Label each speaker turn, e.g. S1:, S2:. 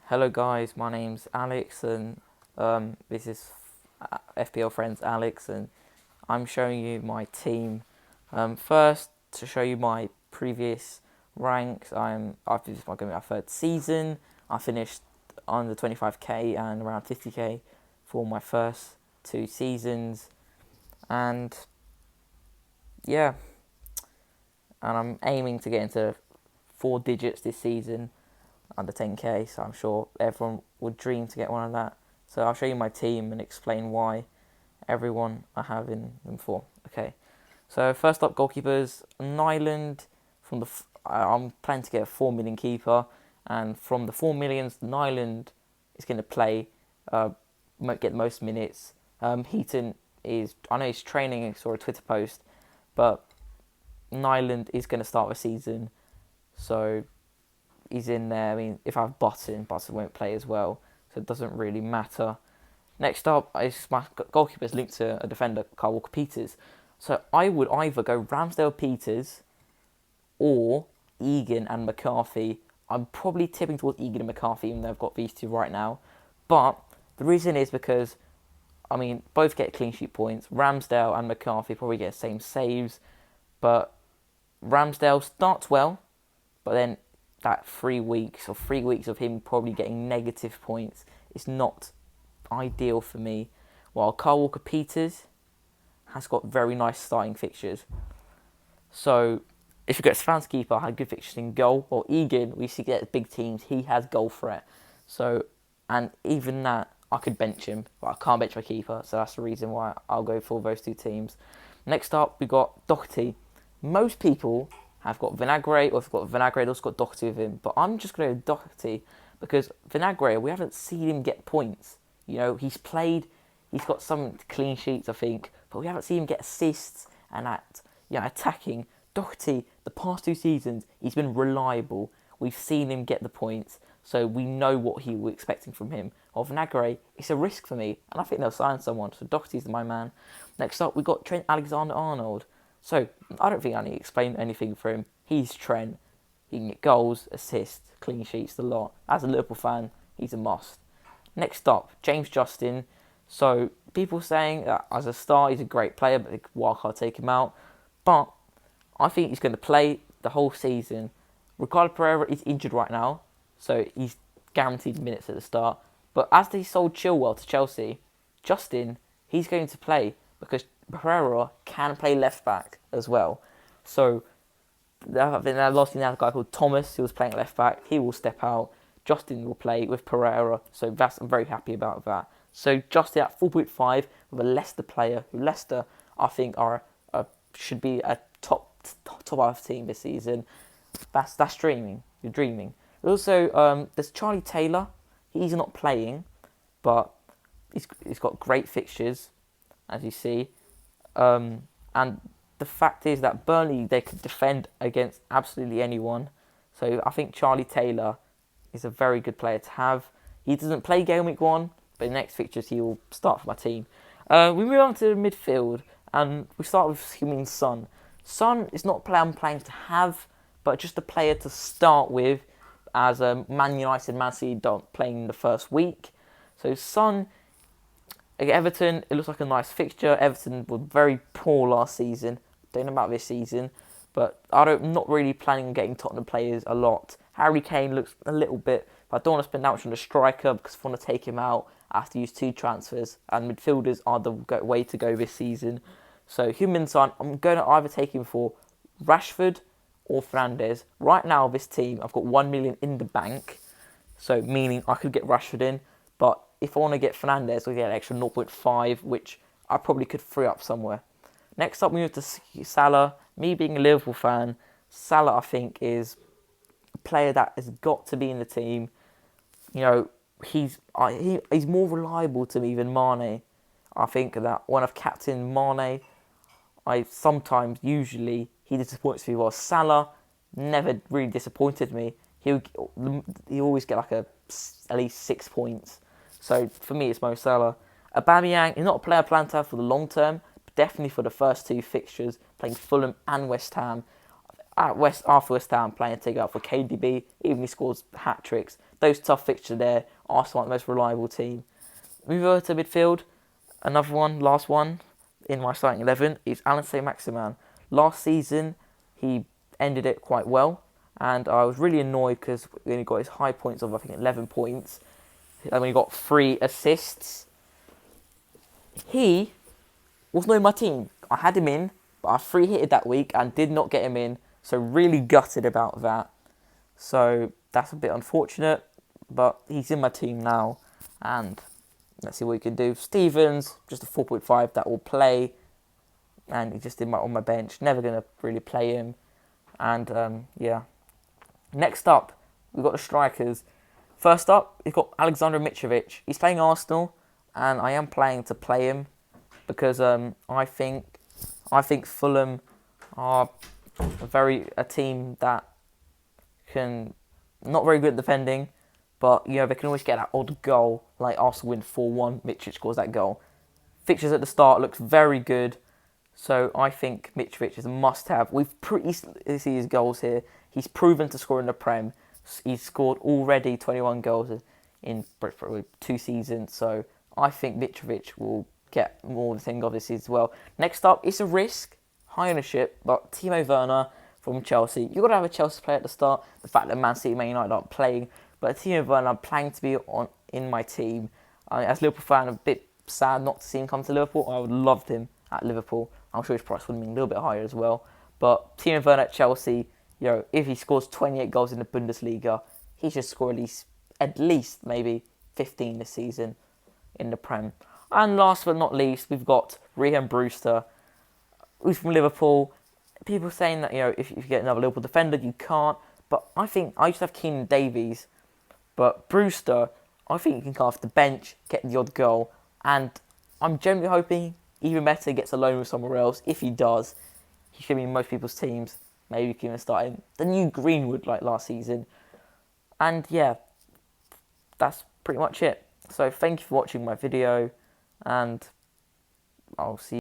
S1: Hello guys, my name's Alex and this is FPL Friends Alex, and I'm showing you my team. First, to show you my previous ranks, this is going to be my third season. I finished under 25k and around 50k for my first two seasons, and yeah, and I'm aiming to get into four digits this season, under 10k, so I'm sure everyone would dream to get one of that. So I'll show you my team and explain why everyone I have in them for. Okay, so first up, goalkeepers. Nyland, I'm planning to get a 4 million keeper, and from the 4 millions, Nyland is going to play, get the most minutes. Heaton I know he's training, I saw a Twitter post, but Nyland is going to start the season, so he's in there. I mean, if I have Button won't play as well, so it doesn't really matter. Next up is my goalkeepers linked to a defender, Kyle Walker-Peters. So I would either go Ramsdale-Peters or Egan and McCarthy. I'm probably tipping towards Egan and McCarthy, even though I've got these two right now. But the reason is because, I mean, both get clean sheet points. Ramsdale and McCarthy probably get the same saves, but Ramsdale starts well, but then that 3 weeks of him probably getting negative points is not ideal for me. While Kyle Walker-Peters has got very nice starting fixtures. So if you get Stefanski keeper, had good fixtures in goal. Or Egan, we see get big teams, he has goal threat. So, and even that, I could bench him, but I can't bench my keeper. So that's the reason why I'll go for those two teams. Next up, we got Doherty. Most people have got Vinagre, or if they've got Vinagre, they've also got Doherty with him. But I'm just going to go Doherty because Vinagre, we haven't seen him get points. You know, he's got some clean sheets, I think, but we haven't seen him get assists and attacking. Doherty, the past two seasons, he's been reliable. We've seen him get the points, so we know what we're expecting from him. Or Vinagre, it's a risk for me, and I think they'll sign someone, so Doherty's my man. Next up, we've got Trent Alexander-Arnold. So, I don't think I need to explain anything for him. He's Trent. He can get goals, assists, clean sheets, the lot. As a Liverpool fan, he's a must. Next up, James Justin. So, people saying that as a star, he's a great player, but wildcard take him out. But I think he's going to play the whole season. Ricardo Pereira is injured right now, so he's guaranteed minutes at the start. But as they sold Chilwell to Chelsea, Justin, he's going to play because Pereira can play left back as well. So they're losing now a guy called Thomas who was playing left back. He will step out. Justin will play with Pereira. So I'm very happy about that. So Justin at 4.5 with a Leicester player, who Leicester I think should be a top half team this season. That's dreaming. You're dreaming. Also, there's Charlie Taylor. He's not playing, but he's got great fixtures, as you see. And the fact is that Burnley, they could defend against absolutely anyone. So I think Charlie Taylor is a very good player to have. He doesn't play game week 1, but in the next fixtures he will start for my team. We move on to the midfield, and we start with Heung-min Son. Son is not a player I'm planning to have, but just a player to start with, as Man United, Man City don't playing in the first week. So Son, Everton, it looks like a nice fixture. Everton were very poor last season. Don't know about this season, but I'm not really planning on getting Tottenham players a lot. Harry Kane looks a little bit, but I don't want to spend that much on the striker because if I want to take him out, I have to use 2 transfers, and midfielders are the way to go this season. So Heung-min Son, I'm going to either take him for Rashford or Fernandes. Right now, this team, I've got 1 million in the bank, so meaning I could get Rashford in, but if I want to get Fernandes, I'll get an extra 0.5, which I probably could free up somewhere. Next up, we move to Salah. Me being a Liverpool fan, Salah, I think, is a player that has got to be in the team. You know, he's more reliable to me than Mane. I think that when I've captained Mane, usually, he disappoints me. While Salah never really disappointed me. He always get like at least 6 points. So for me, it's Mo Salah. Aubameyang is not a player I plan to have for the long term, but definitely for the first 2 fixtures, playing Fulham and West Ham. After West Ham, playing to take out for KDB, even if he scores hat tricks, those tough fixtures there, Arsenal aren't the most reliable team. Move over to midfield. Another one, last one in my starting 11 is Alan Saint-Maximin. Last season, he ended it quite well, and I was really annoyed because he only got his high points of, I think, 11 points. And when he got 3 assists, he was not in my team. I had him in, but I free hitted that week and did not get him in, so really gutted about that. So that's a bit unfortunate, but he's in my team now, and let's see what he can do. Stevens, just a 4.5 that will play, and he just on my bench. Never going to really play him. And yeah. Next up, we've got the strikers. First up, we've got Alexander Mitrovic. He's playing Arsenal, and I am planning to play him because I think Fulham are a team that can not very good at defending, but they can always get that odd goal, like Arsenal win 4-1. Mitrovic scores that goal. Fixtures at the start looks very good, so I think Mitrovic is a must-have. See his goals here. He's proven to score in the Prem. He's scored already 21 goals in 2 seasons, so I think Mitrovic will get more of the thing of this as well. Next up, it's a risk, high ownership, but Timo Werner from Chelsea. You've got to have a Chelsea player at the start. The fact that Man City and Man United aren't playing, but Timo Werner, I'm planning to be in my team. As a Liverpool fan, I'm a bit sad not to see him come to Liverpool. I would have loved him at Liverpool. I'm sure his price would have been a little bit higher as well. But Timo Werner at Chelsea, if he scores 28 goals in the Bundesliga, he should score at least maybe 15 this season in the Prem. And last but not least, we've got Raheem Brewster, who's from Liverpool. People saying that if you get another Liverpool defender, you can't. But I think I used to have Keenan Davies, but Brewster, I think he can come off the bench, get the odd goal, and I'm generally hoping even better gets a loan with somewhere else. If he does, he should be in most people's teams. Maybe he can even start in the new Greenwood like last season. And yeah, that's pretty much it. So thank you for watching my video, and I'll see you.